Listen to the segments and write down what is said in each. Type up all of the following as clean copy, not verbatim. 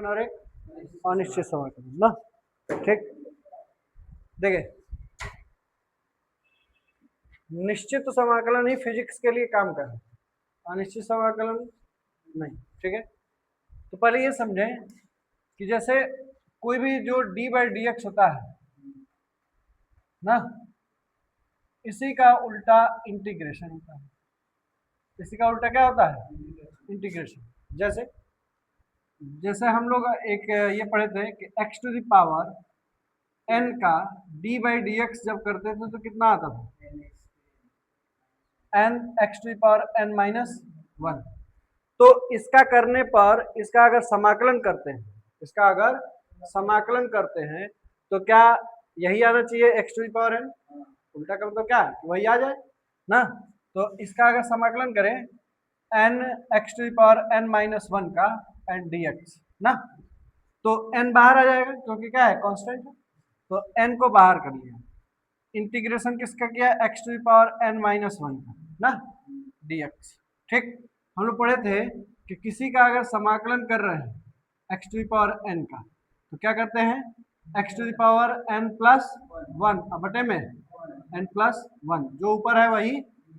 समाकलन और एक अनिश्चित समाकलन ना। ठीक, देखिए निश्चित समाकलन ही फिजिक्स के लिए काम कर रहा है, अनिश्चित समाकलन नहीं। ठीक है, तो पहले ये समझें कि जैसे कोई भी जो डी बाई डी एक्स होता है ना, इसी का उल्टा इंटीग्रेशन होता है। इसी का उल्टा क्या होता है? इंटीग्रेशन। जैसे जैसे हम लोग एक ये पढ़े थे कि x to the power n का d बाई डी एक्स जब करते थे तो कितना आता था? n x to the power n minus one. तो इसका करने पर इसका अगर समाकलन करते हैं, इसका अगर समाकलन करते हैं तो क्या यही आना चाहिए x to the power n? उल्टा का मतलब क्या है? वही आ जाए ना। तो इसका अगर समाकलन करें n x to the power n minus one का n dx ना, तो n बाहर आ जाएगा क्योंकि क्या है? कांस्टेंट है। तो n को बाहर कर लिया, इंटीग्रेशन किसका किया? x to the power n minus one का ना dx। ठीक, हम लोग पढ़े थे कि किसी का अगर समाकलन कर रहे हैं x to the power n का तो क्या करते हैं? x to the power n plus one बटे में n प्लस वन, जो ऊपर है वही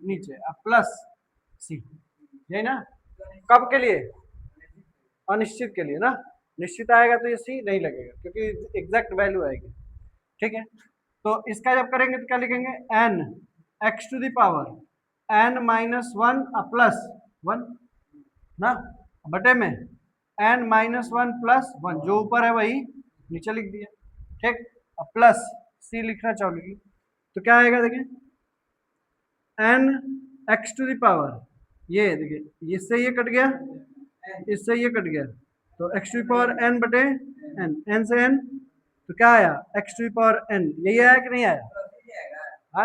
नीचे, अब प्लस सी, यही ना। कब के लिए? अनिश्चित के लिए ना। निश्चित आएगा तो ये सी नहीं लगेगा क्योंकि एग्जैक्ट वैल्यू आएगी। ठीक है, तो इसका जब करेंगे तो क्या लिखेंगे? n x to the power n minus one plus one ना बटे में n minus one plus one, जो ऊपर है वही नीचे लिख दिया। ठीक, अब प्लस सी लिखना चाहिए तो क्या आएगा? देखिए n x to the power, ये देखिए इससे ये कट गया, इससे ये कट गया, तो x to the power n बटे n, n से n तो क्या आया? x to the power n। यही आया कि नहीं आया?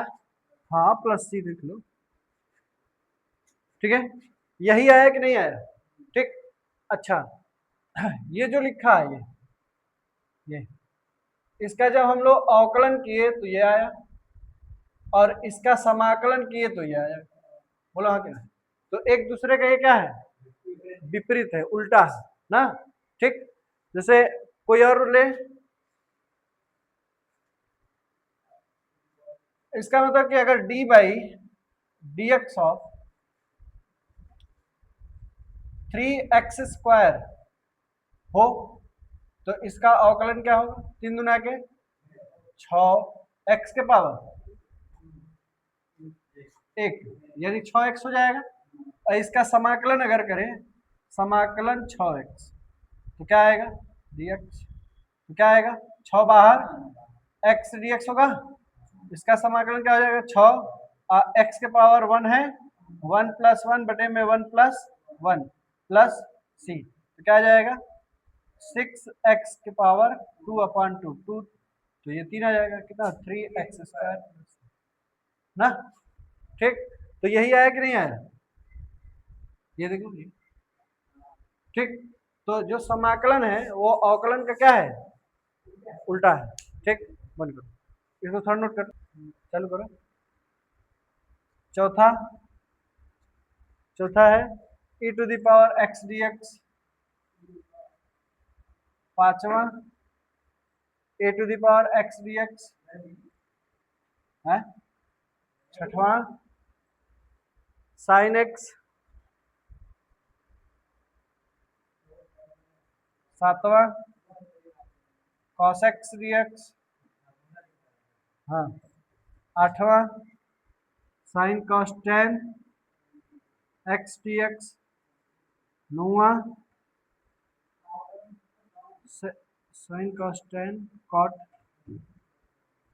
हाँ प्लस सी लिख लो। ठीक है, यही आया कि नहीं आया? ठीक, अच्छा ये जो लिखा है ये इसका जब हम लोग अवकलन किए तो ये आया और इसका समाकलन किए तो ये आया। बोला हाँ कि नहीं? तो एक दूसरे का ये क्या है? विपरीत है, उल्टा है ना। ठीक, जैसे कोई और ले, इसका मतलब कि अगर d by d x of 3x square हो तो इसका अवकलन क्या होगा? 3 दुना के 6 x के पावर 1 यानी 6x हो जाएगा। और इसका समाकलन अगर करें, समाकलन 6x तो क्या आएगा? dx। तो क्या आएगा? 6 बाहर x dx होगा। इसका समाकलन क्या हो जाएगा? 6 x के पावर 1 है, 1 प्लस वन बटे में 1 प्लस वन प्लस सी, तो क्या आ जाएगा? 6x के पावर 2 अपॉन 2 2, तो ये 3 आ जाएगा। कितना? 3x स्क्वायर ना। ठीक, तो यही आया कि नहीं आया? ये देखो ये। ठीक, तो जो समाकलन है वो अवकलन का क्या है? उल्टा है। ठीक, बंद करो इसको, थर्ड नोट कर, चालू करो। चौथा चौथा है e to the power x dx। पांचवा a to the power x dx है। छठवां साइन x। सातवां cos x dx। हाँ, आठवां sine cos tan x dx। नौवां sine cos tan cot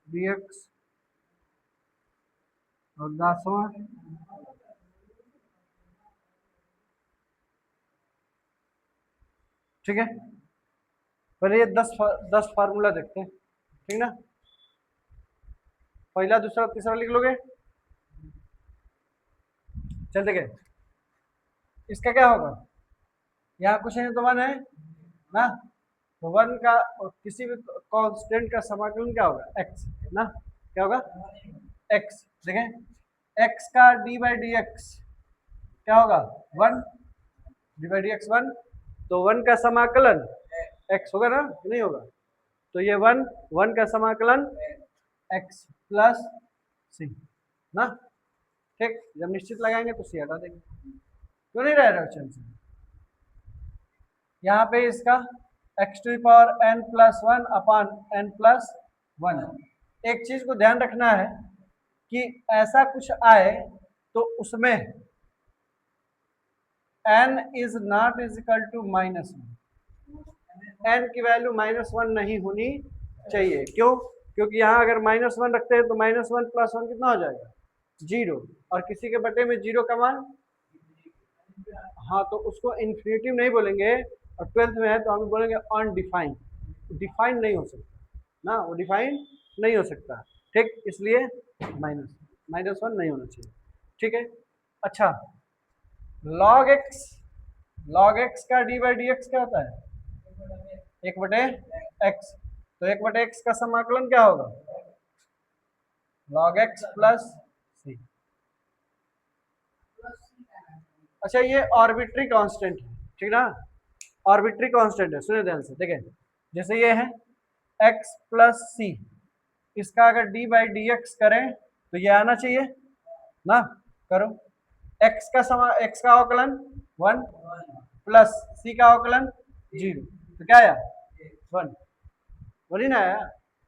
dx। और 10वां ठीक है, पहले ये 10 फार्मूला देखते हैं। ठीक ना, पहला दूसरा तीसरा लिख लोगे। चल देखे इसका क्या होगा? यहाँ कुछ है तो वन है ना, तो वन का किसी भी कांस्टेंट का समाकलन क्या होगा? x ना। क्या होगा? x। देखें x का d बाई डी एक्स क्या होगा? 1, d बाई डी एक्स 1, तो 1 का समाकलन एक्स होगा ना, नहीं होगा? तो ये वन, वन का समाकलन एक्स प्लस सी ना, ठीक। जब निश्चित लगाएंगे तो सी हटा देंगे, क्यों नहीं रह रहा ऑप्शन से? यहाँ पे इसका x to power n plus one upon n plus one. एक चीज को ध्यान रखना है कि ऐसा कुछ आए तो उसमें n is not is equal to minus one, n की वैल्यू माइनस वन नहीं होनी चाहिए। क्यों? क्योंकि यहाँ अगर माइनस वन रखते हैं तो माइनस वन प्लस वन कितना हो जाएगा? जीरो, और किसी के बटे में जीरो का मान, हाँ, तो उसको इन्फिनेटिव नहीं बोलेंगे, और ट्वेल्थ में है तो हम बोलेंगे अनडिफाइंड, डिफाइंड नहीं हो सकता ना, वो डिफाइन नहीं हो सकता, ठीक। इसलिए माइनस माइनस वन नहीं होना चाहिए, ठीक है। अच्छा, लॉग एक्स, लॉग एक्स का डी बाई डी एक्स क्या होता है? एक बटे एक्स, तो एक बटे एक्स का समाकलन क्या होगा? लॉग एक्स प्लस सी। अच्छा, ये आर्बिट्री कांस्टेंट है, ठीक ना, आर्बिट्री कांस्टेंट है, सुनिए ध्यान से, देखें। जैसे ये है एक्स प्लस सी, इसका अगर डी बाई डी एक्स करें तो ये आना चाहिए ना, करो। एक्स का एक्स का अवकलन वन प्लस सी का अवकलन जीरो, तो क्या आया? वन, वही ना आया,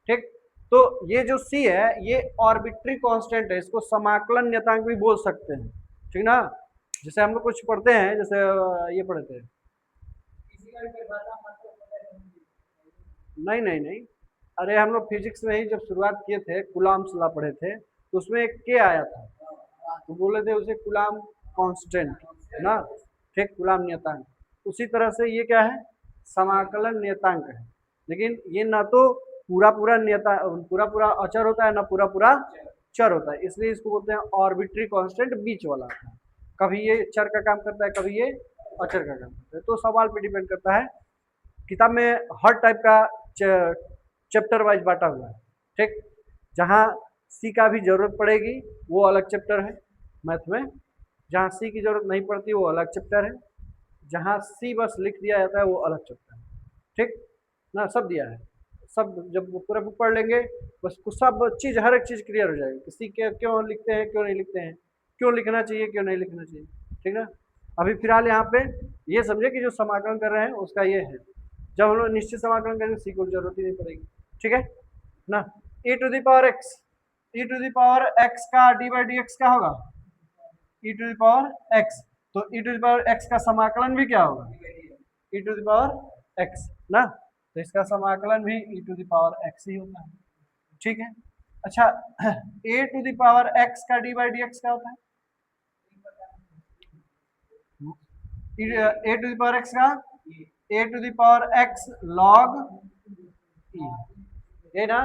ठीक। तो ये जो सी है ये आर्बिट्री कांस्टेंट है, इसको समाकलन नियतांक भी बोल सकते हैं, ठीक ना। जैसे हम लोग कुछ पढ़ते हैं, जैसे ये पढ़ते हैं, नहीं नहीं नहीं, अरे हम लोग फिजिक्स में ही जब शुरुआत किए थे कूलाम्स लॉ पढ़े थे, तो उसमें एक के आया था, तो बोले थे उसे कूलाम कांस्टेंट ना, ठीक, कूलाम नियतांक। उसी तरह से ये क्या है? समाकलन नियतांक है, लेकिन ये ना तो पूरा पूरा नियता पूरा पूरा अचर होता है, ना पूरा पूरा चर होता है, इसलिए इसको बोलते हैं आर्बिट्री कांस्टेंट, बीच वाला। कभी ये चर का काम करता है, कभी ये अचर का काम करता है, तो सवाल पे डिपेंड करता है। किताब में हर टाइप का चैप्टर वाइज बांटा हुआ है, ठीक। जहाँ सी का भी जरूरत पड़ेगी वो अलग चैप्टर है मैथ में, जहाँ सी की जरूरत नहीं पड़ती वो अलग चैप्टर है, जहाँ सी बस लिख दिया जाता है वो अलग चैप्टर है, ठीक ना। सब दिया है, सब जब पूरा बुक पढ़ लेंगे बस कुछ सब चीज़, हर एक चीज़ क्लियर हो जाएगी, किसी के क्यों लिखते हैं, क्यों नहीं लिखते हैं, क्यों लिखना चाहिए, क्यों नहीं लिखना चाहिए, ठीक है। अभी फिलहाल यहाँ पे ये समझे कि जो समाकलन कर रहे हैं उसका ये है, जब हम लोग निश्चित समाकलन करेंगे सी को जरूरत ही नहीं पड़ेगी, ठीक है ना। e to the power x, e to the power x का डी बाई डी एक्स क्या होगा? e to the power x, तो e to the power x का समाकलन भी क्या होगा? e to the power x ना, तो इसका समाकलन भी e to the power x ही होता है, ठीक है। अच्छा, a to the power x का डी बाई डी एक्स क्या होता है? a to the power x का a to the power x log e, ये ना,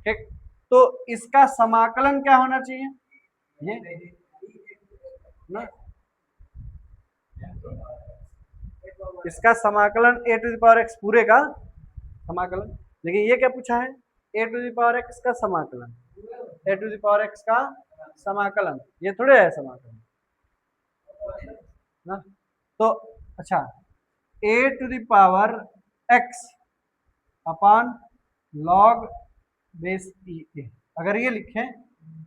ठीक। तो इसका समाकलन क्या होना चाहिए? ये ना, इसका समाकलन a to the power x पूरे का समाकलन, लेकिन ये क्या पूछा है? a to the power x का समाकलन, a to the power x का समाकलन, ये थोड़े है समाकलन ना। तो अच्छा, a to the power x upon log base e a, अगर ये लिखें,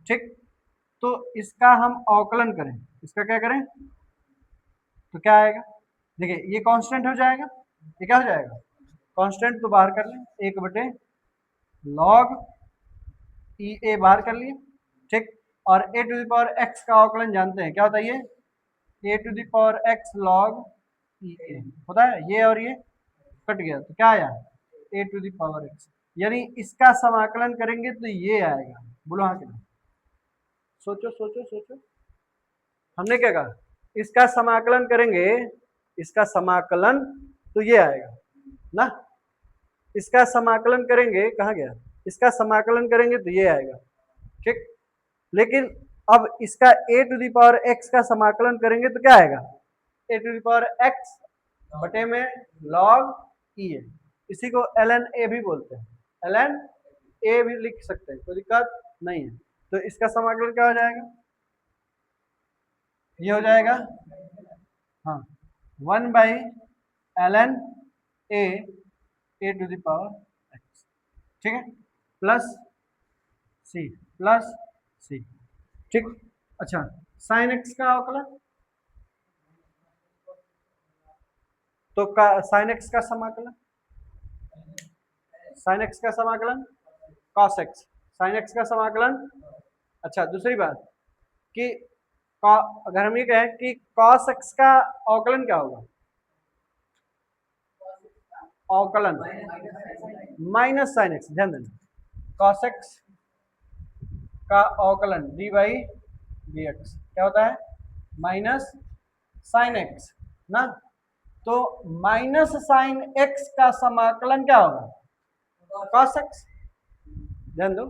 ठीक, तो इसका हम अवकलन करें, इसका क्या करें तो क्या आएगा? देखिए ये कांस्टेंट हो जाएगा, ये क्या हो जाएगा? कांस्टेंट, तो बाहर कर लें, एक बटे लॉग ई ए बाहर कर लिए, ठीक। और a to the power x का अवकलन जानते हैं क्या होता है? ये a to the power x log e a होता है, ये और ये कट गया तो क्या आया? ए टू द पावर एक्स, यानी इसका समाकलन करेंगे तो ये आएगा। बोलो हाँ क्या? सोचो सोचो सोचो, हमने क्या कहा? इसका समाकलन करेंगे, इसका समाकलन तो ये आएगा ना, इसका समाकलन करेंगे, कहाँ गया? इसका समाकलन करेंगे तो ये आएगा, ठीक। लेकिन अब इसका ए टू द पावर एक्स का समाकलन करेंगे तो क्या आएगा? ए टू द पावर एक्स बटे में लॉग ई है, इसी को ln ए भी बोलते हैं, ln ए भी लिख सकते हैं, कोई दिक्कत नहीं है। तो इसका समाकलन क्या हो जाएगा? ये हो जाएगा, हाँ, 1 by ln a a to the power x, ठीक है, प्लस सी, प्लस सी, ठीक। अच्छा, साइन एक्स का अवकलन, तो साइन एक्स का समाकलन, साइन एक्स का समाकलन कॉस एक्स, साइन एक्स का समाकलन। अच्छा, दूसरी बात कि अगर हम ये कहें कि कॉस एक्स का अवकलन क्या होगा, अवकलन माइनस साइन एक्स, ध्यान देना, कॉस एक्स का अवकलन डी बाई डी एक्स क्या होता है, माइनस साइन एक्स ना, तो माइनस साइन एक्स का समाकलन क्या होगा, कॉस एक्स। ध्यान दो,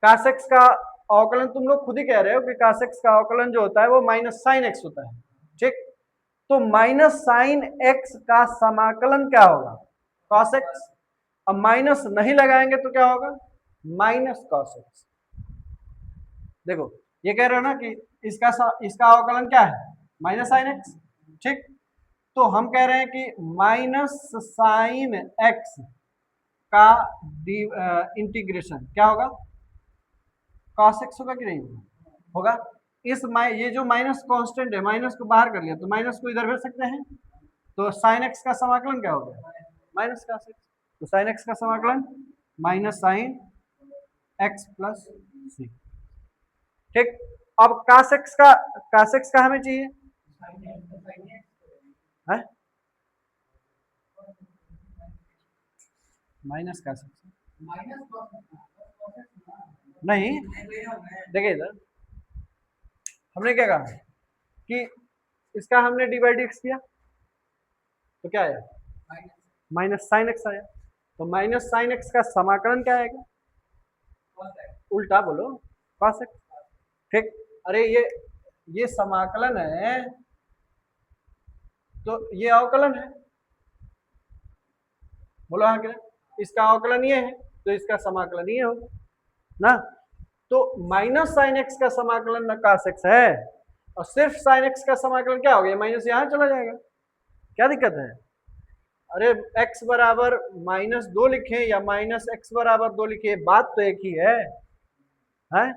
कॉस एक्स का अवकलन तुम लोग खुद ही कह रहे हो कि कॉस एक्स का अवकलन जो होता है वो माइनस साइन एक्स होता है, ठीक। तो माइनस साइन एक्स का समाकलन क्या होगा, कॉस एक्स। अब माइनस नहीं लगाएंगे तो क्या होगा, माइनस कॉस एक्स। देखो ये कह रहे हो ना कि इसका अवकलन क्या है, माइनस साइन एक्स, ठीक। तो हम कह रहे हैं कि माइनस साइन एक्स का इंटीग्रेशन क्या होगा, कॉस एक्स होगा कि नहीं होगा। इस ये जो माइनस कांस्टेंट है, माइनस को बाहर कर लिया तो माइनस को इधर भेज सकते हैं, तो साइन एक्स का समाकलन क्या हो गया, माइनस कॉस एक्स। तो साइन एक्स का समाकलन माइनस साइन एक्स प्लस सी, ठीक। अब कॉस एक्स का हमें चाहिए है माइनस कॉस एक्स, नहीं देखिए इधर हमने क्या कहा कि इसका हमने डी बाई डी एक्स किया तो क्या आया, माइनस साइन एक्स आया, तो माइनस साइन एक्स का समाकलन क्या आएगा, उल्टा बोलो, कॉस एक्स, ठीक। अरे ये समाकलन है तो ये अवकलन है, बोलो हाँ क्या, इसका अवकलन ये है तो इसका समाकलन ये होगा ना। तो माइनस साइन एक्स का समाकलन ना कॉस एक्स है, और सिर्फ साइन एक्स का समाकलन क्या हो गया, माइनस यहां चला जाएगा, क्या दिक्कत है। अरे x बराबर माइनस 2 लिखे या माइनस एक्स बराबर 2 लिखे, बात तो एक ही है, हैं?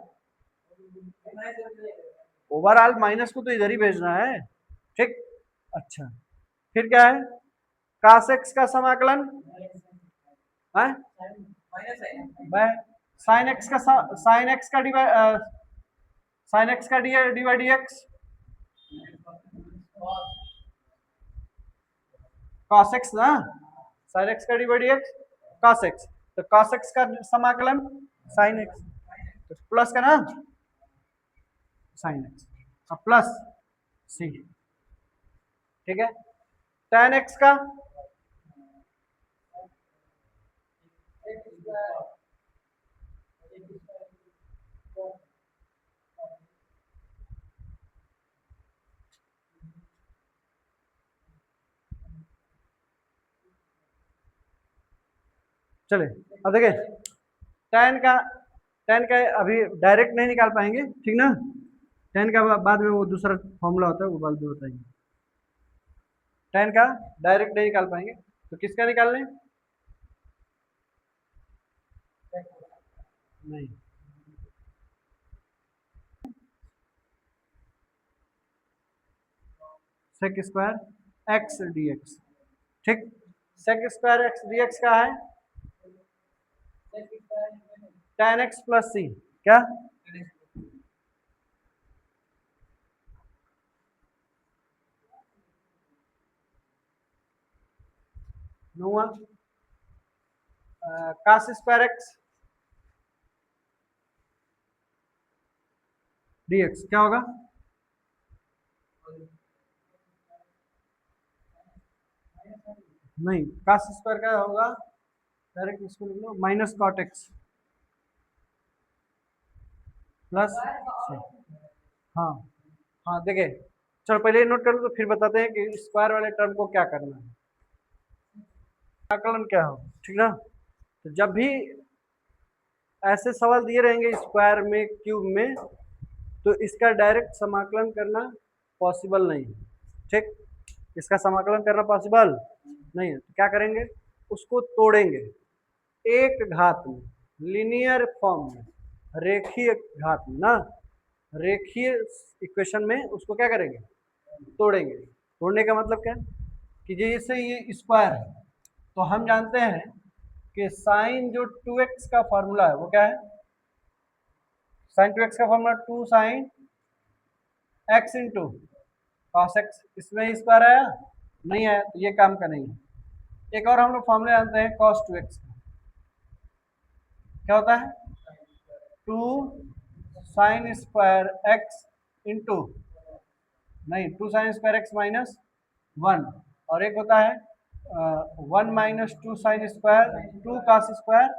ओवरऑल माइनस को तो इधर ही भेजना है, ठीक। अच्छा, फिर क्या है, cos x का समाकलन है साइन एक्स का, साइन एक्स का साइन एक्स का D D x, cos x ना, sin x का D D x cos x, तो cos x का समाकलन sin x, तो प्लस का ना sin x और प्लस c, ठीक है। tan x का चले, अब देखिए tan का अभी डायरेक्ट नहीं निकाल पाएंगे, ठीक ना, tan का बाद में वो दूसरा फॉर्मूला होता है वो बाद में बताएंगे, tan का डायरेक्ट नहीं निकाल पाएंगे तो किसका निकाल लें, नहीं sec square x D x, ठीक। sec square x D x का है tan x प्लस सी, क्या हुआ, cos square x D x क्या होगा, नहीं cos स्क्वायर का होगा, डायरेक्ट इसको लिख लो, माइनस कॉट एक्स प्लस, हाँ हाँ देखिए, चलो पहले ये नोट कर लो तो फिर बताते हैं कि स्क्वायर वाले टर्म को क्या करना है, आकलन क्या हो, ठीक ना। तो जब भी ऐसे सवाल दिए रहेंगे स्क्वायर में क्यूब में, तो इसका डायरेक्ट समाकलन करना पॉसिबल नहीं है, ठीक। इसका समाकलन करना पॉसिबल नहीं है, तो क्या करेंगे, उसको तोड़ेंगे एक घात में, लीनियर फॉर्म में, रेखीय घात में ना, रेखीय इक्वेशन में उसको क्या करेंगे, तोड़ेंगे। तोड़ने का मतलब क्या है कि जैसे ये स्क्वायर है तो हम जानते हैं कि साइन जो 2x का फॉर्मूला है वो क्या है, साइन 2x का formula 2 sine x into cos x। इसमें स्क्वायर आया नहीं आया तो ये काम का नहीं है। एक और हम लोग फॉर्मूला जानते हैं cos 2x का, क्या होता है 2 साइन स्क्वायर x इंटू, नहीं 2 साइन स्क्वायर x माइनस 1, और एक होता है 1 minus 2 sine square 2 cos square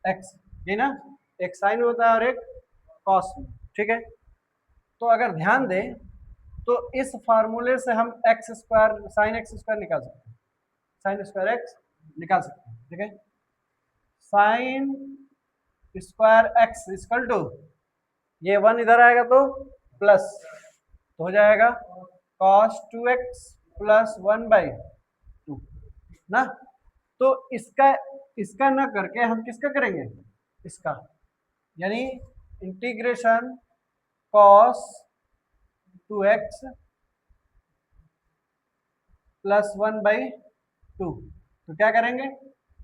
x, ये ना, एक साइन होता है और एक कॉस में, ठीक है। तो अगर ध्यान दें तो इस फार्मूले से हम x square sine x square निकाल सकते हैं, साइन स्क्वायर एक्स निकाल सकते हैं, ठीक है। Sine square x equal to, ये 1 इधर आएगा तो प्लस, तो हो जाएगा cos 2x प्लस 1/2 ना। तो इसका ना करके हम किसका करेंगे, इसका, यानी इंटीग्रेशन cos 2x प्लस 1/2, तो क्या करेंगे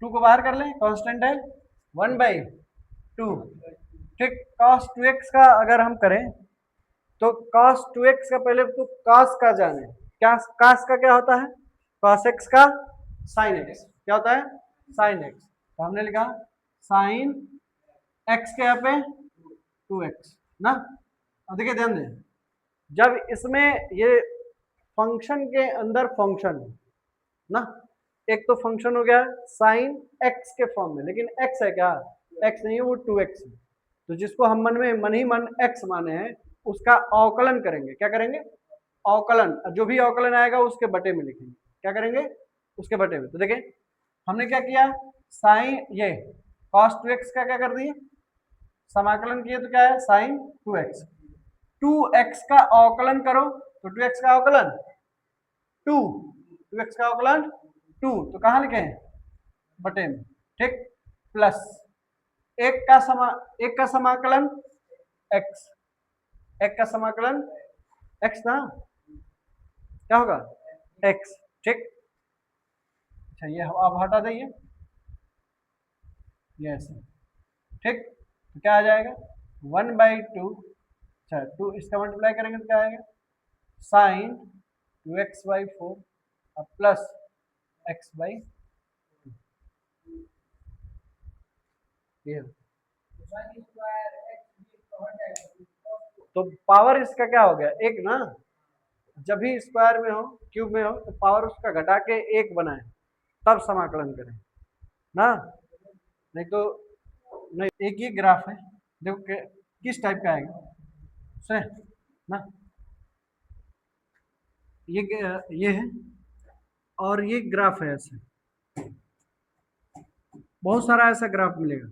2 को बाहर कर लें, कांस्टेंट है 1/2, ठीक। cos 2x का अगर हम करें तो cos 2x का पहले तो cos का जाने, क्या cos का क्या होता है, cos x का sin x, क्या होता है sin x, तो हमने लिखा sin x के यहाँ पे 2x ना। अब देखिए ध्यान दें, जब इसमें ये फंक्शन के अंदर फंक्शन ना, एक तो फंक्शन हो गया साइन x के फॉर्म में, लेकिन x है क्या, x नहीं है, वो 2x है। तो जिसको हम मन ही मन x माने हैं उसका अवकलन करेंगे, क्या करेंगे अवकलन, जो भी अवकलन आएगा उसके बटे में लिखेंगे, क्या करेंगे उसके बटे में। तो देखिए हमने क्या किया, साइन ये cos 2x का क्या कर दिए, समाकलन किए तो क्या है साइन 2x, 2x का अवकलन करो तो 2x का अवकलन 2, 2x का अवकलन 2, तो कहाँ लिखे हैं बटे में, ठीक, प्लस एक का समाकलन x, एक का समाकलन x ना, क्या होगा x, ठीक। अच्छा ये आप हटा देंगे ये ऐसे, ठीक, तो क्या आ जाएगा 1/2, अच्छा 2 इसका मल्टीप्लाई करेंगे तो क्या आएगा साइन 2x/4 प्लस x/2, तो पावर इसका क्या हो गया एक ना, जब भी स्क्वायर में हो क्यूब में हो तो पावर उसका घटा के एक बनाए तब समाकलन करें ना, नहीं तो नहीं। एक ये ग्राफ है, देखो किस टाइप का आएगा से ना, ये है और ये ग्राफ है, ऐसे बहुत सारा ऐसा ग्राफ मिलेगा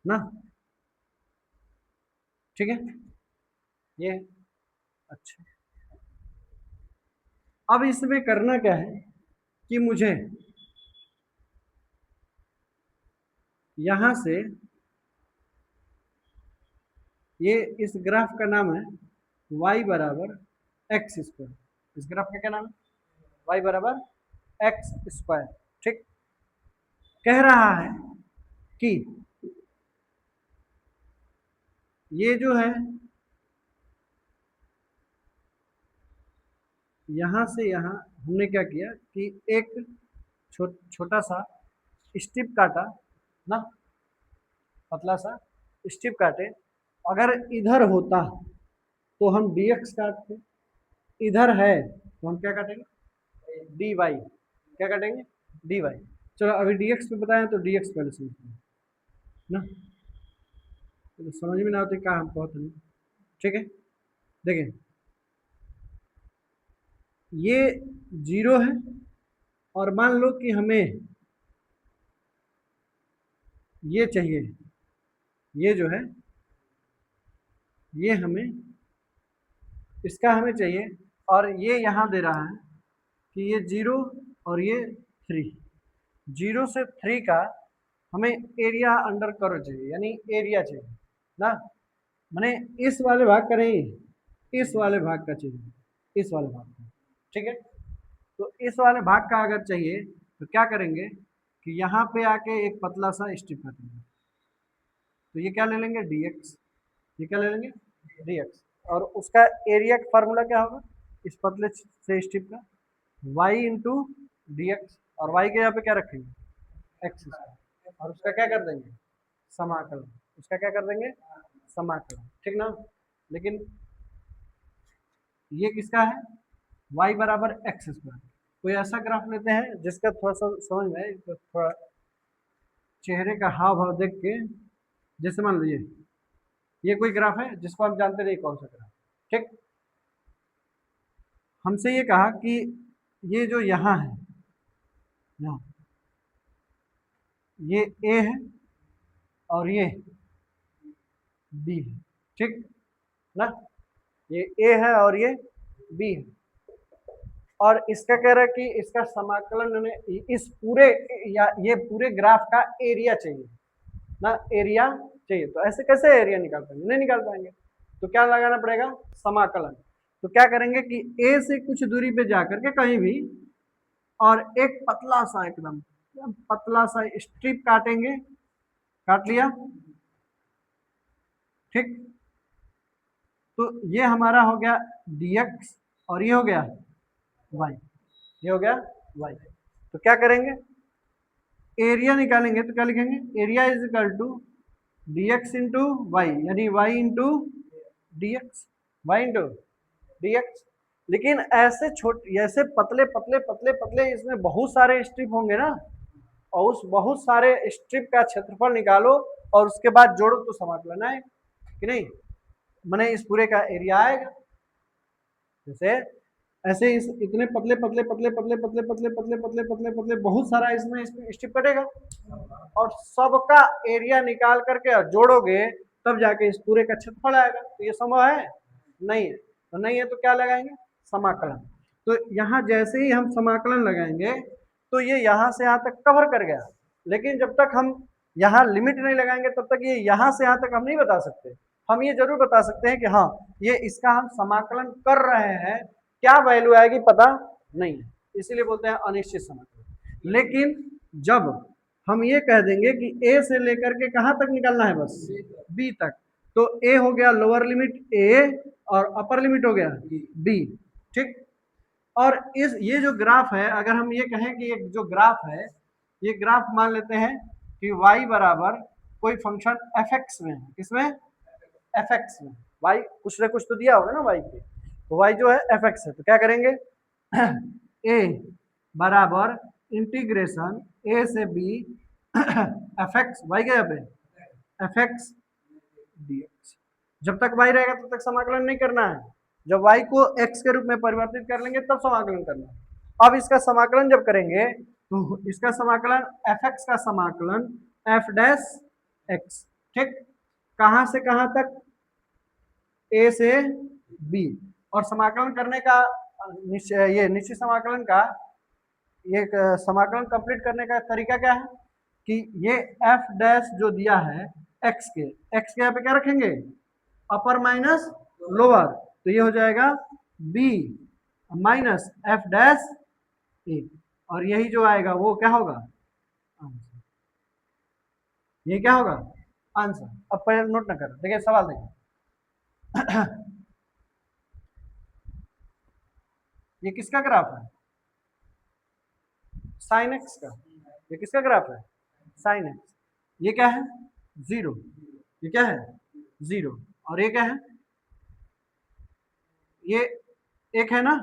ना, ठीक है ये। अच्छा अब इसमें करना क्या है कि मुझे यहां से, ये इस ग्राफ का नाम है y बराबर एक्स स्क्वायर, इस ग्राफ का क्या नाम है y बराबर एक्स स्क्वायर, ठीक। कह रहा है कि ये जो है यहां से यहां हमने क्या किया कि एक छोटा सा स्ट्रिप काटा ना, पतला सा स्ट्रिप काटे, अगर इधर होता तो हम dx काटते, इधर है तो हम क्या काटेंगे dy, क्या काटेंगे dy। चलो अभी dx पे बताएं तो dx पहले समझते हैं ना, तो समझ में ना आते क्या हम कहते हैं, ठीक है। देखिए ये 0 है और मान लो कि हमें ये चाहिए, ये जो है ये हमें, इसका हमें चाहिए, और ये यहाँ दे रहा है कि ये 0 और ये 3। 0 से 3 का हमें एरिया अंडर कर्व चाहिए, यानी एरिया चाहिए ना, मैंने इस वाले भाग का नहीं, इस वाले भाग का चाहिए, इस वाले भाग का। ठीक है, तो इस वाले भाग का अगर चाहिए तो क्या करेंगे कि यहाँ पे आके एक पतला सा स्ट्रिप काटेंगे, तो ये क्या ले लेंगे dx, ये क्या ले लेंगे dx, और उसका एरिया का फार्मूला क्या होगा इस पतले से स्ट्रिप का y इंटू डी एक्स, और y के यहाँ पे क्या रखेंगे x स्क्वायर, और उसका क्या कर देंगे समाकलन, उसका क्या कर देंगे समाकलन, ठीक ना। लेकिन ये किसका है y बराबर एक्स स्क्वायर। कोई ऐसा ग्राफ लेते हैं जिसका थोड़ा सा समझ में तो थोड़ा चेहरे का हाव भाव देख के, जैसे मान लीजिए ये कोई ग्राफ है जिसको हम जानते नहीं कौन सा ग्राफ, ठीक। हमसे ये कहा कि ये जो यहाँ है, यहाँ ये ए है और ये बी है, ठीक ना, ये ए है और ये बी है, और इसका कह रहा है कि इसका समाकलन हमें इस पूरे या ये पूरे ग्राफ का एरिया चाहिए ना, एरिया चाहिए। तो ऐसे कैसे एरिया निकाल पाएंगे, नहीं निकाल पाएंगे, तो क्या लगाना पड़ेगा समाकलन। तो क्या करेंगे कि ए से कुछ दूरी पे जाकर के कहीं भी और एक पतला सा एकदम पतला सा स्ट्रिप काटेंगे, काट लिया, ठीक। तो ये हमारा हो गया dx और ये हो गया y, ये हो गया y। तो क्या करेंगे एरिया निकालेंगे, तो क्या लिखेंगे area is equal to dx into y, यानी y into d x, y into d x. लेकिन ऐसे छोटे ऐसे पतले पतले पतले पतले इसमें बहुत सारे स्ट्रिप होंगे ना, और उस बहुत सारे स्ट्रिप का क्षेत्रफल निकालो और उसके बाद जोड़ो तो समाकलन आएगा कि नहीं, मैंने इस पूरे का एरिया आएगा। जैसे ऐसे इस इतने पतले पतले पतले पतले पतले पतले पतले पतले पतले पतले बहुत सारा इसमें स्ट्रिप कटेगा, और सबका एरिया निकाल करके और जोड़ोगे तब जाके इस पूरे का क्षेत्रफल आएगा। तो ये संभव है नहीं है, तो नहीं है तो क्या लगाएंगे समाकलन। तो यहाँ जैसे ही हम समाकलन लगाएंगे तो ये यहाँ से यहाँ तक कवर कर गया, लेकिन जब तक हम यहाँ लिमिट नहीं लगाएंगे तब तक ये यहाँ से यहाँ तक हम नहीं बता सकते। हम ये जरूर बता सकते हैं कि हाँ ये इसका हम समाकलन कर रहे हैं, क्या वैल्यू आएगी पता नहीं है, इसीलिए बोलते हैं अनिश्चित समाकलन। लेकिन जब हम ये कह देंगे कि ए से लेकर के कहाँ तक निकलना है बस बी तक, तो ए हो गया लोअर लिमिट ए और अपर लिमिट हो गया बी, ठीक। और इस ये जो ग्राफ है, अगर हम ये कहें कि एक जो ग्राफ है, ये ग्राफ मान लेते हैं कि y बराबर कोई फंक्शन fx में है, किसमें fx में, y कुछ ना कुछ तो दिया होगा ना y के, तो y जो है fx है, तो क्या करेंगे a बराबर इंटीग्रेशन a से b fx y गया पे fx dx। जब तक y रहेगा तब तक समाकलन नहीं करना है, जब y को x के रूप में परिवर्तित कर लेंगे तब समाकलन करना है। अब इसका समाकलन जब करेंगे तो इसका समाकलन fx का समाकलन f डैश x, ठीक, कहां से कहां तक a से b, और समाकलन करने का ये निश्चित समाकलन का ये समाकलन कंप्लीट करने का तरीका क्या है कि ये f डैश जो दिया है x के यहाँ पे क्या रखेंगे अपर माइनस लोअर, तो ये हो जाएगा b minus f dash a, और यही जो आएगा वो क्या होगा आंसर, ये क्या होगा आंसर। अब पहले नोट ना कर, देखिए सवाल देखिए ये किसका ग्राफ है साइन एक्स का, ये किसका ग्राफ है साइन एक्स, ये क्या है 0, ये क्या है 0, और ये क्या है ये 1 है ना।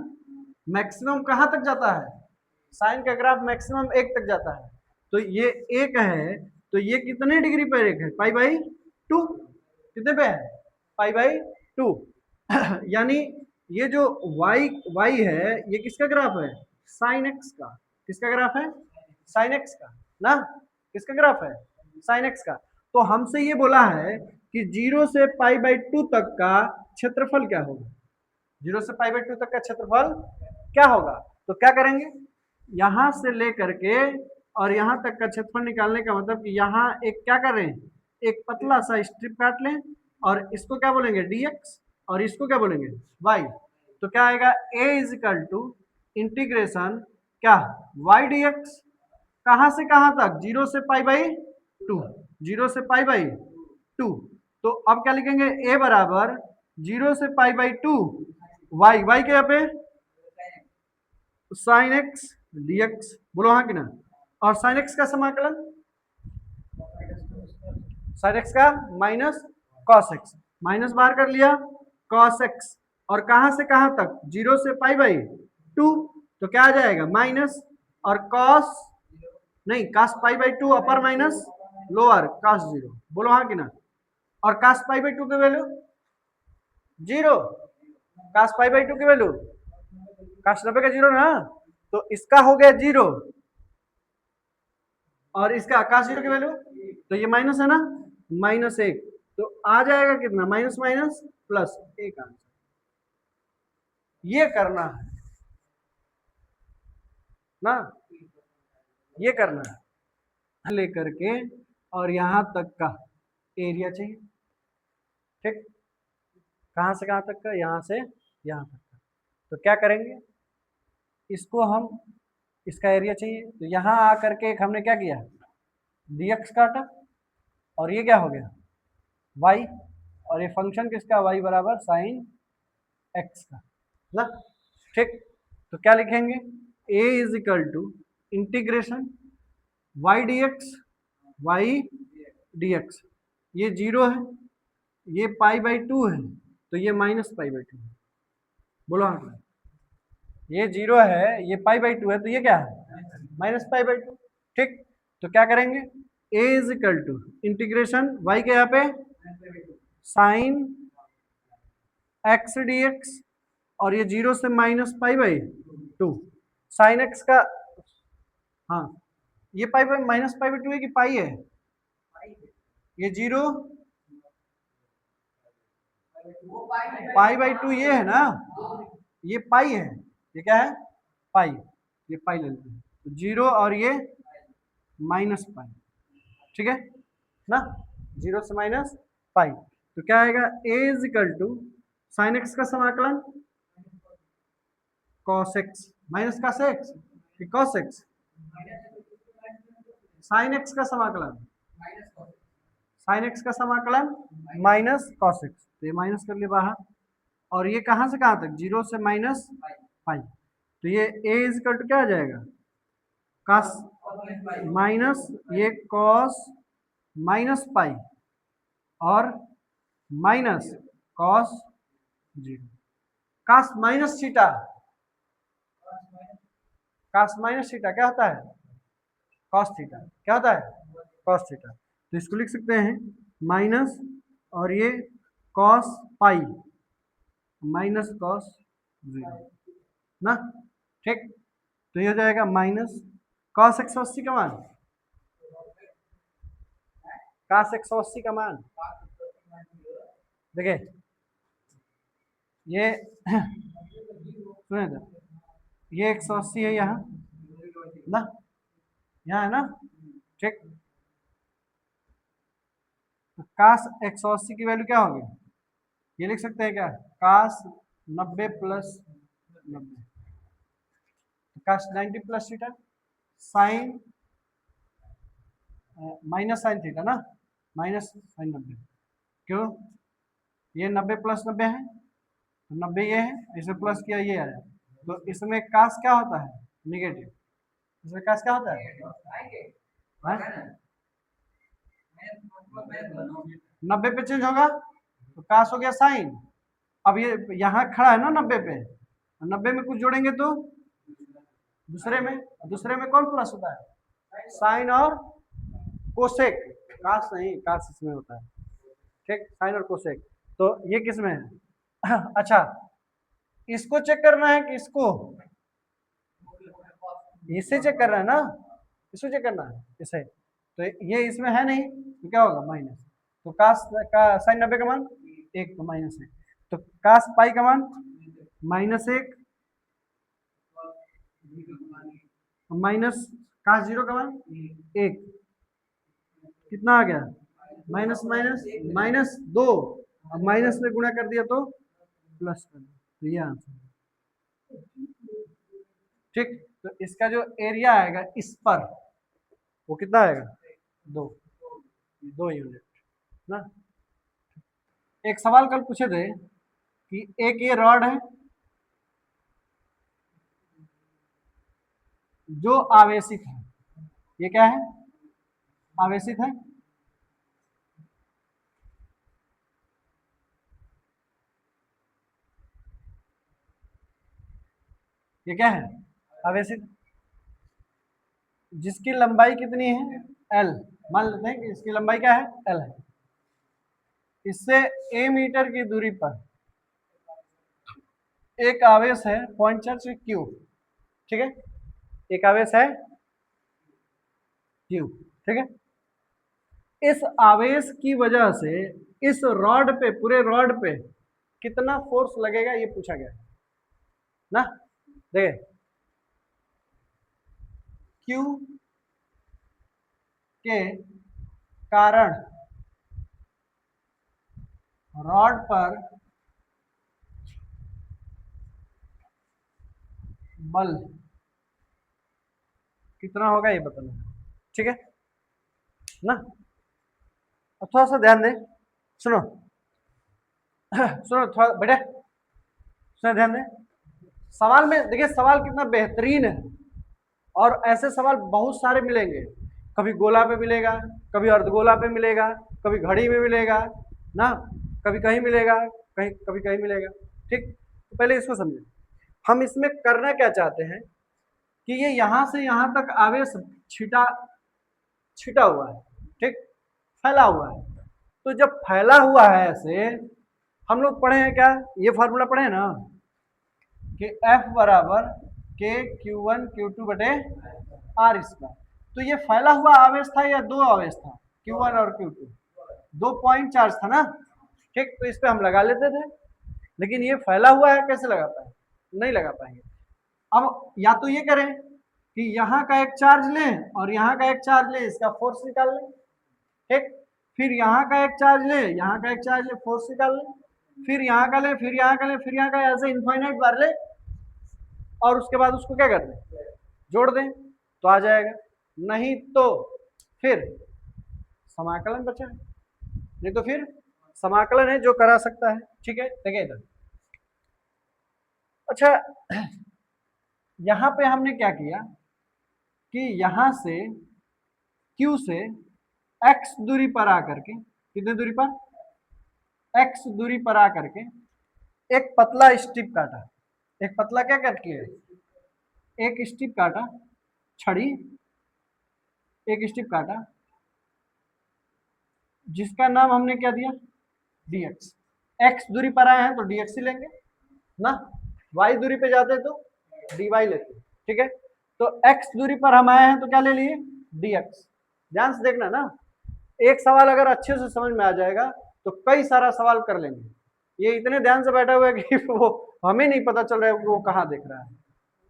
मैक्सिमम कहां तक जाता है साइन का ग्राफ मैक्सिमम 1 तक जाता है, तो ये 1 है, तो ये कितने डिग्री पर 1 है पाई बाई 2, कितने पे है पाई बाई 2 यानी ये जो y है ये किसका ग्राफ है साइन एक्स का, किसका ग्राफ है साइन एक्स का ना, किसका ग्राफ है साइन एक्स का। तो हमसे ये बोला है कि 0 से पाई बाई 2 तक का क्षेत्रफल क्या होगा, 0 से पाई बाई 2 तक का क्षेत्रफल क्या होगा, तो क्या करेंगे यहां से लेकर के और यहां तक का क्षेत्रफल निकालने का मतलब कि यहाँ एक क्या कर रहे हैं, एक पतला सा स्ट्रिप काट लें और इसको क्या बोलेंगे dx और इसको क्या बोलेंगे y। तो क्या आएगा a is equal to integration क्या y dx, कहां से कहां तक, 0 से पाई बाई 2, 0 से पाई बाई 2। तो अब क्या लिखेंगे a बराबर 0 से पाई बाई 2 y के यहाँ पे साइन एक्स dx, बोलो हाँ कि ना। और साइन एक्स का समाकलन, साइन एक्स का माइनस कॉस एक्स, माइनस बाहर कर लिया कॉस एक्स, और कहां से कहां तक 0 से पाई बाई 2, तो क्या आ जाएगा माइनस, और कॉस नहीं cos pi by 2 upper minus lower cos 0, बोलो हाँ कि ना। और कॉस पाई बाई 2 की वैल्यू 0, कॉस पाई बाई 2 की वैल्यू कॉस 90 का 0 ना, तो इसका हो गया 0 और इसका कॉस 0 की वैल्यू, तो ये माइनस है ना, -1, तो आ जाएगा कितना माइनस माइनस प्लस 1 आंसर। ये करना है ना, ये करना है लेकर के और यहां तक का एरिया चाहिए, ठीक, कहां से कहां तक का, यहां से यहां तक का। तो क्या करेंगे, इसको हम, इसका एरिया चाहिए, तो यहां आकर के हमने क्या किया dx काटा और ये क्या हो गया y, और ये फंक्शन किसका y बराबर साइन x का ना, ठीक। तो क्या लिखेंगे a is equal to integration y dx, y dx, ये 0 है, ये पाई बाई 2 है, तो ये माइनस पाई बाई 2 है, बोलो हाँ, ये 0 है, ये पाई बाई 2 है, तो ये क्या है माइनस पाई बाई 2, ठीक। तो क्या करेंगे a is equal to integration y के यहाँ पे साइन x dx, और ये 0 से minus pi by 2, sine x का, हाँ ये pi by minus pi by 2 है कि पाई है, ये 0 पाई बाई 2 ये है ना, ये पाई है, ये क्या है पाई, ये पाई ले लेते हैं, तो 0 और ये माइनस पाई, ठीक है ना, 0 से माइनस पाई, तो क्या आएगा a is equal to sine x का समाकलन cos x minus cos x कि कॉस एक्स, साइन एक्स का समाकलन, साइन एक्स का समाकलन माइनस कॉस एक्स, तो ये माइनस कर लिए बाहर, और ये कहां से कहां तक 0 से माइनस पाई, तो ये a इज इक्वल टू क्या आ जाएगा कॉस माइनस ये कॉस माइनस पाई और minus cos 0, cos minus theta, cos minus theta क्या होता है कॉस थीटा, क्या होता है कॉस थीटा, तो इसको लिख सकते हैं माइनस और ये कॉस पाई माइनस कॉस 0 ना, ठीक। तो ये हो जाएगा माइनस कॉस 180 का मान, कॉस 180 का मान देखिए ये सुने तो ये 180 है यहाँ ना, यहाँ है ना, ठीक। तो कास 180 की वैल्यू क्या होगी, ये लिख सकते हैं क्या कास 90 प्लस 90, कास 90 plus theta sine minus sine theta ना, माइनस साइन 90, क्यों ये 90 प्लस 90 है, तो 90 ये है, इसे प्लस किया ये आया, तो इसमें कास क्या होता है निगेटिव, इसमें कास क्या होता है 90 पे चेंज होगा तो कास हो गया साइन, अब ये यहाँ खड़ा है ना 90 पे, 90 में कुछ जोड़ेंगे तो दूसरे में कौन प्लस होता है साइन और कोसेक, कास नहीं कास इसमें होता है, ठीक, साइन और कोसेक, तो ये किस में है अच्छा इसको चेक करना है कि इसको, इसे चेक करना है ना, इसको चेक करना है इसे, तो ये इसमें है नहीं तो क्या होगा माइनस, तो कास का साइन 90 का मान 1 तो माइनस 1, तो कास पाई का मान -1 माइनस कहा, जीरो का मान 1, कितना आ गया, माइनस माइनस माइनस 2, अब माइनस में गुणा कर दिया तो प्लस कर दिया, तो ये आंसर। ठीक, तो इसका जो एरिया आएगा इस पर वो कितना आएगा, 2 यूनिट ना। एक सवाल कल पूछे थे कि एक ये रॉड है जो आवेशित है, ये क्या है, आवेशित है, ये क्या है, आवेशित, जिसकी लंबाई कितनी है, एल, मान लेते हैं कि इसकी लंबाई क्या है, एल है, इससे ए मीटर की दूरी पर एक आवेश है पॉइंट चार्ज क्यू, ठीक है, एक आवेश है क्यू, ठीक है, इस आवेश की वजह से इस रॉड पे, पूरे रॉड पे कितना फोर्स लगेगा ये पूछा गया है ना। देखिए क्यू के कारण रॉड पर बल कितना होगा ये बताना है, ठीक है ना। अब थोड़ा सा ध्यान दें, सुनो सुनो थोड़ा बेटे, सुनो ध्यान दें, सवाल में देखिए सवाल कितना बेहतरीन है, और ऐसे सवाल बहुत सारे मिलेंगे, कभी गोला पे मिलेगा, कभी अर्धगोला पे मिलेगा, कभी घड़ी में मिलेगा ना, कभी कहीं मिलेगा, कहीं कभी कहीं मिलेगा, ठीक। तो पहले इसको समझे, हम इसमें करना क्या चाहते हैं कि ये यहां से यहां तक आवेश छिटा छिटा हुआ है, ठीक, फैला हुआ है, तो जब फैला हुआ है ऐसे, हम लोग पढ़े हैं क्या, ये फॉर्मूला पढ़े हैं ना कि F बराबर के Q1 Q2 बटे R स्क्वायर, तो ये फैला हुआ आवेश था या दो आवेश था, Q1 और Q2, 2 पॉइंट चार्ज था ना, ठीक, तो इस पे हम लगा लेते थे, लेकिन ये फैला हुआ है कैसे लगा पाएंगे, नहीं लगा पाएंगे। अब या तो ये करें कि यहाँ का एक चार्ज लें और यहाँ का एक चार्ज लें, इसका फोर्स निकाल लें, ठीक, फिर यहाँ का एक चार्ज लें, यहाँ का एक चार्ज लें, फोर्स निकाल लें, फिर यहाँ का लें, फिर यहाँ का लें, फिर यहाँ का, ऐसे इनफाइनाइट बार लें, और उसके बाद उसको क्या कर दें, जोड़ दें, तो आ जाएगा, नहीं तो फिर समाकलन बचा है, नहीं तो फिर समाकलन है जो करा सकता है, ठीक है। देखिए इधर, अच्छा यहां पे हमने क्या किया कि यहां से Q से x दूरी पर आकर के, कितने दूरी पर, x दूरी पर आकर के एक पतला स्ट्रिप काटा, एक पतला क्या कट किया, एक स्ट्रिप काटा, छड़ी, एक स्ट्रिप काटा, जिसका नाम हमने क्या दिया, dx, x दूरी पर आए हैं तो dx ही लेंगे ना, y दूरी पे जाते तो dy लेते, ठीक है, तो x दूरी पर हम आए हैं तो क्या ले लिए, dx। ध्यान से देखना ना, एक सवाल अगर अच्छे से समझ में आ जाएगा तो कई सारा सवाल कर लेंगे, ये इतने ध्यान से बैठा हुआ है कि वो हमें नहीं पता चल रहा है कि वो कहाँ देख रहा है,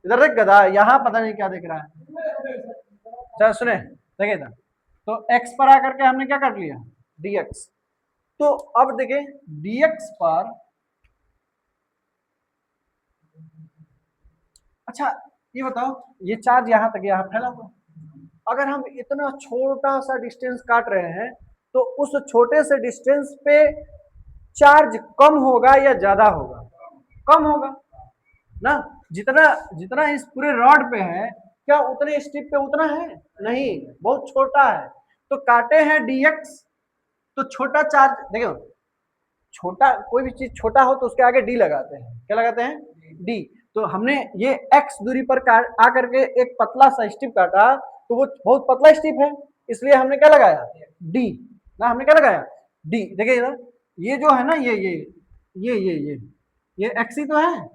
इधर देख गधा, यहाँ पता नहीं क्या देख रहा है। चल सुने, देखिए इधर, तो x पर आकर के हमने क्या कर लिया, dx, तो अब देखिए dx पर, अच्छा ये बताओ, ये चार्ज यहां तक यहाँ फैला हुआ, अगर हम इतना छोटा सा डिस्टेंस काट रहे हैं तो उस छोटे से डिस्टेंस पे चार्ज कम होगा या ज्यादा होगा, कम होगा ना, जितना जितना इस पूरे रॉड पे है, क्या उतने स्ट्रिप पे उतना है, नहीं, बहुत छोटा है, तो काटे हैं dx, तो छोटा चार्ज देखो, छोटा कोई भी चीज छोटा हो तो उसके आगे डी लगाते हैं, क्या लगाते हैं, डी, तो हमने ये x दूरी पर आकर के एक पतला सा स्ट्रिप काटा, तो वो बहुत पतला स्ट्रिप है, इसलिए हमने क्या लगाया, डी ना, हमने क्या लगाया, डी। देखिए इधर, ये जो है ना, ये x ही तो है,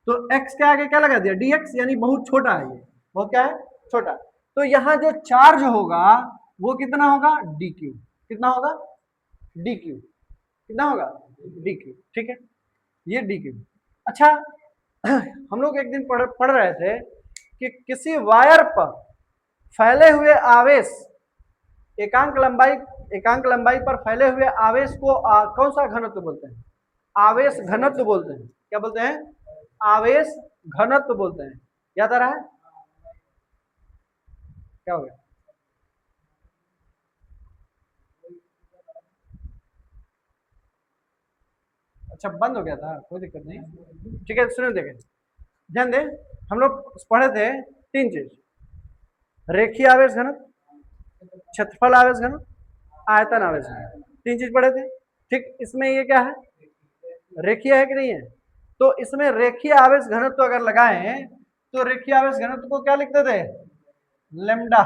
तो x के आगे क्या लगा दिया, dx, यानी बहुत छोटा है, ये बहुत क्या है, छोटा, तो यहाँ जो चार्ज होगा वो कितना होगा, dq, कितना होगा, dq, कितना होगा, dq, ठीक है, ये dq। अच्छा हम लोग एक दिन पढ़ रहे थे कि किसी वायर पर फैले हुए आवेश एकांक लंबाई पर फैले हुए आवेश को कौन सा घनत्व बोलते हैं? आवेश घनत्व बोलते हैं। क्या बोलते हैं? आवेश घनत्व बोलते हैं। याद आ रहा है? क्या हो गया? अच्छा, बंद हो गया था, कोई दिक्कत नहीं। ठीक है, सुनो, देखें, ध्यान दें, हम लोग पढ़े थे 3 चीज: रेखीय आवेश घनत्व, क्षेत्रफल आवेश घनत्व, आयतन आवेश घनत्व। 3 चीज पढ़े थे। ठीक, इसमें ये क्या है? रेखीय है कि नहीं है? तो इसमें रेखीय आवेश घनत्व अगर लगाएं तो रेखीय आवेश घनत्व को क्या लिखते थे? लेमडा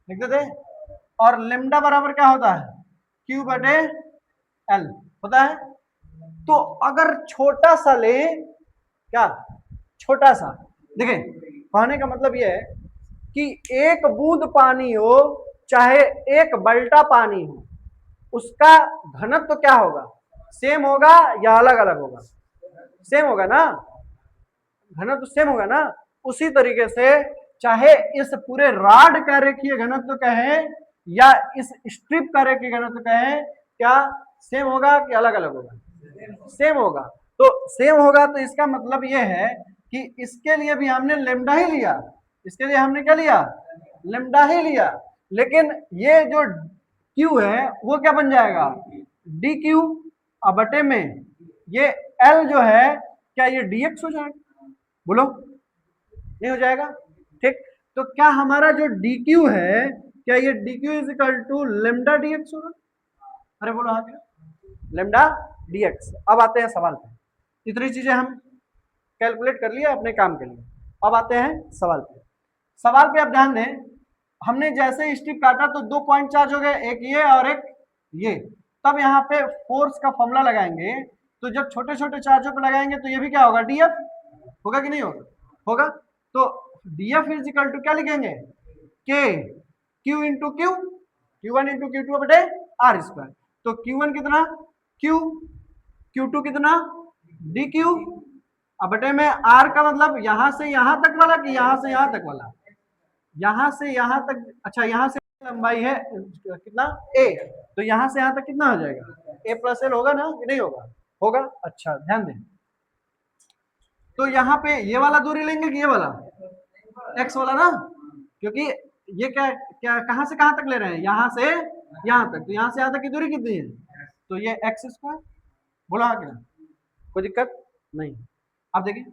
लिखते थे। और लेमडा बराबर क्या होता है? क्यू बटे एल होता है। तो अगर छोटा सा ले, क्या छोटा सा, देखिए कहने का मतलब यह है कि एक बूंद पानी हो चाहे एक बल्टा पानी हो, उसका घनत्व क्या होगा? सेम होगा या अलग अलग होगा? सेम होगा ना, घनत्व सेम होगा ना। उसी तरीके से चाहे इस पूरे रॉड का रेखीय घनत्व कहें या इस स्ट्रिप का रेखीय घनत्व कहें, क्या सेम होगा कि अलग अलग होगा? सेम होगा। तो सेम होगा तो इसका मतलब यह है कि इसके लिए भी हमने लेमडा ही लिया। इसके लिए हमने क्या लिया? लेमडा ही लिया। लेकिन ये जो क्यू है वो क्या बन जाएगा? डी क्यू अब बटे में ये एल जो है, क्या ये डीएक्स हो जाएगा? बोलो, नहीं हो जाएगा? ठीक, तो क्या हमारा जो डी क्यू है, क्या ये d q is equal to lambda dx होगा? अरे बोलो हाँ, लेमडा डीएक्स। अब आते हैं सवाल पे। इतनी चीजें हम कैलकुलेट कर लिए अपने काम के लिए। अब आते हैं सवाल पे। सवाल पे आप ध्यान दें, हमने जैसे स्ट्रिप काटा तो 2 पॉइंट चार्ज हो गए, एक ये और एक ये। तब यहाँ पे फोर्स का फॉर्मूला लगाएंगे, तो जब छोटे छोटे चार्जों पे लगाएंगे तो ये भी क्या होगा? डीएफ होगा कि नहीं होगा? होगा। तो डीएफ इज इक्वल टू क्या लिखेंगे? के Q into Q, Q1 into Q2 बटे आर स्क्वायर। तो Q1 कितना? Q, Q2 कितना? डी क्यू अब बटे में आर का मतलब यहां से यहां तक वाला कि यहां से यहां तक वाला? यहां से यहां तक। अच्छा, यहां से लंबाई है कितना? ए, तो यहां से यहां तक कितना हो जाएगा? ए प्लस एल होगा ना कि नहीं होगा? होगा। अच्छा ध्यान दें, तो यहाँ पे ये वाला दूरी लेंगे कि ये वाला एक्स वाला ना, क्योंकि ये क्या क्या कहां से कहां तक ले रहे हैं? यहां से यहां तक, तो यहां से यहां तक की दूरी कितनी है? तो ये एक्स स्क्वायर। बोला हाँ कि ना? कोई दिक्कत नहीं। अब देखिए,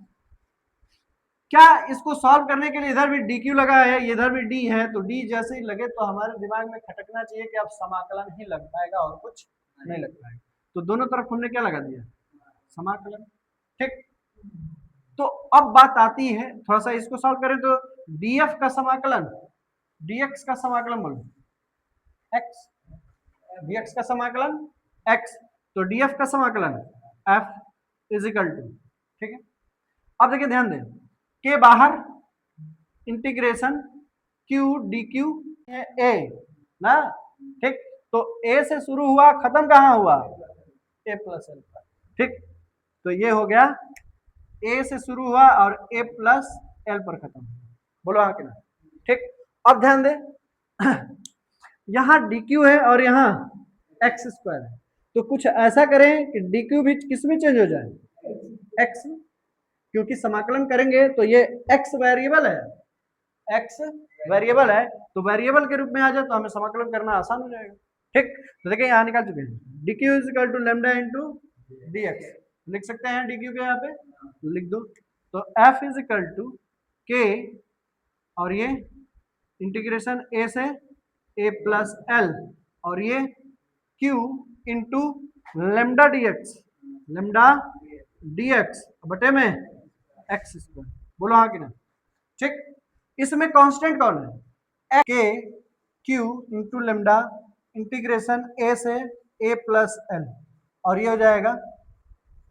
क्या इसको सॉल्व करने के लिए इधर भी डी क्यू लगा है, इधर भी डी है, तो डी जैसे ही लगे तो हमारे दिमाग में खटकना चाहिए कि अब समाकलन ही लग पाएगा और कुछ नहीं लग पाएगा। तो दोनों तरफ हमने क्या लगा दिया? समाकलन। ठीक, तो अब बात आती है, थोड़ा सा इसको सॉल्व करें तो डीएफ का समाकलन, डीएक्स का समाकलन बोलो, एक्स, डीएक्स का समाकलन एक्स, तो डीएफ का समाकलन एफ इज इक्वल टू, ठीक है। अब देखिए ध्यान दें, के बाहर integration Q D Q A ना, ठीक, तो ए से शुरू हुआ, खत्म कहां हुआ? ए प्लस एल पर, ठीक। तो ये हो गया, ए से शुरू हुआ और ए प्लस एल पर खत्म। बोलो हाँ कि ना? ठीक। अब ध्यान दे, यहां डी क्यू है और यहां एक्स स्क्वायर है, तो कुछ ऐसा करें कि डी क्यू भी किस में चेंज हो जाए? एक्स, क्योंकि समाकलन करेंगे तो ये एक्स वेरिएबल है, एक्स वेरिएबल है, तो वेरिएबल के रूप में आ जाए तो हमें समाकलन करना आसान हो जाएगा। ठीक, तो देखिए यहां निकाल चुके हैं, d q is equal to lambda into d x, लिख सकते हैं डी क्यू के यहाँ पे लिख दो। तो एफ इज इक्वल टू के और ये इंटीग्रेशन ए से ए प्लस एल और ये Q into lambda D x, lambda D x बटे में एक्स स्क्वायर। बोलो हाँ कि ना? ठीक, इसमें कांस्टेंट कौन है? के क्यू इंटू लेमडा इंटीग्रेशन ए से ए प्लस एल और ये हो जाएगा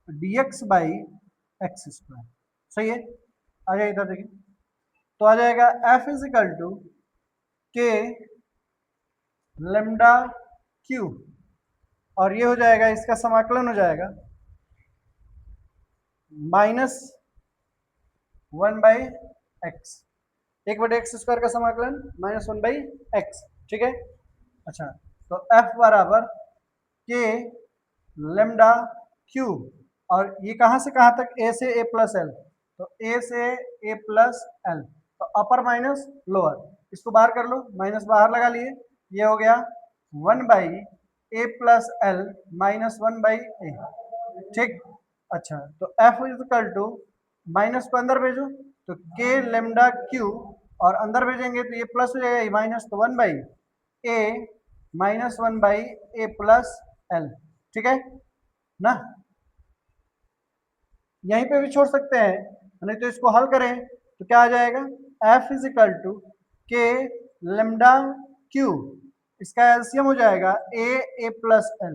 dx बाई एक्स स्क्वायर। सही है, आ जाए इधर देखिए, तो आ जाएगा f इज इक्वल टू के लेमडा क्यू और ये हो जाएगा, इसका समाकलन हो जाएगा -1 बाई एक्स। 1/x² का समाकलन -1/x, ठीक है। अच्छा, तो f बराबर k लेमडा क्यू, और ये कहाँ से कहाँ तक, a से a प्लस एल, तो a से a प्लस एल, तो अपर माइनस लोअर, इसको बाहर कर लो, माइनस बाहर लगा लिए, ये हो गया 1/a प्लस एल -1/a, ठीक। अच्छा, तो f इक्वल टू माइनस को अंदर भेजो तो k लेमडा क्यू, और अंदर भेजेंगे तो ये प्लस हो जाएगा, माइनस, तो 1/a -1/a प्लस एल, ठीक है ना। यहीं पे भी छोड़ सकते हैं, नहीं तो इसको हल करें तो क्या आ जाएगा, f इज इक्वल टू के लेमडा क्यू, इसका एलसीएम हो जाएगा a प्लस एल,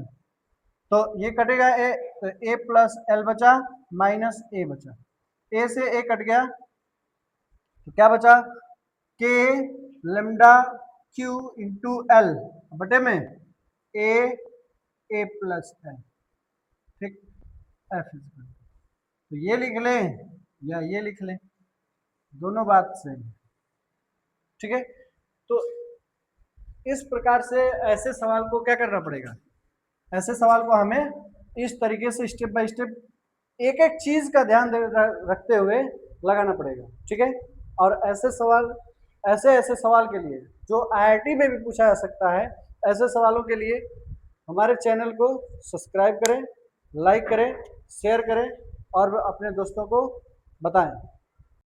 तो ये कटेगा a, तो a प्लस एल बचा माइनस a बचा, a से a कट गया तो क्या बचा, k lambda Q into L बटे में a प्लस एल, ठीक। f इज इक्वल, तो ये लिख लें या ये लिख लें, दोनों बात सेम, ठीक है। तो इस प्रकार से ऐसे सवाल को क्या करना पड़ेगा, ऐसे सवाल को हमें इस तरीके से स्टेप बाय स्टेप एक एक चीज का ध्यान रखते हुए लगाना पड़ेगा, ठीक है। और ऐसे सवाल, ऐसे सवाल के लिए जो IIT में भी पूछा जा सकता है, ऐसे सवालों के लिए हमारे चैनल को सब्सक्राइब करें, लाइक करें, शेयर करें और अपने दोस्तों को बताएं।